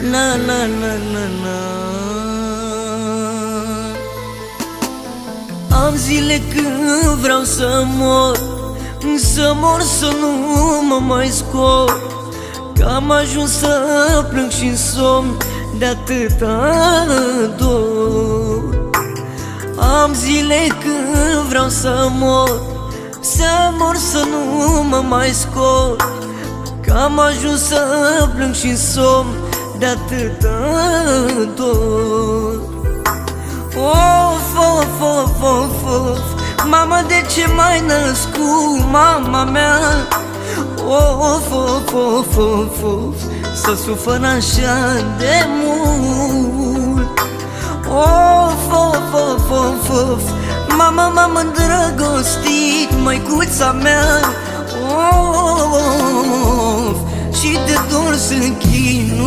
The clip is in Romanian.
Na na na na na. Am zile când vreau să mor, să nu mă mai scot, că am ajuns să plâng și-n somn de atâta dor. Am zile când vreau să mor, să nu mă mai scot, că am ajuns să plâng și-n somn de atâta dor. Of, of, of, of, of, mama, de ce m-ai născut, mama mea? Of, of, of, of, of, să sufăr așa de mult. Of, of, of, of, of, mama, m-am îndrăgostit, măicuța mea. Of, și de dor sunt chinut.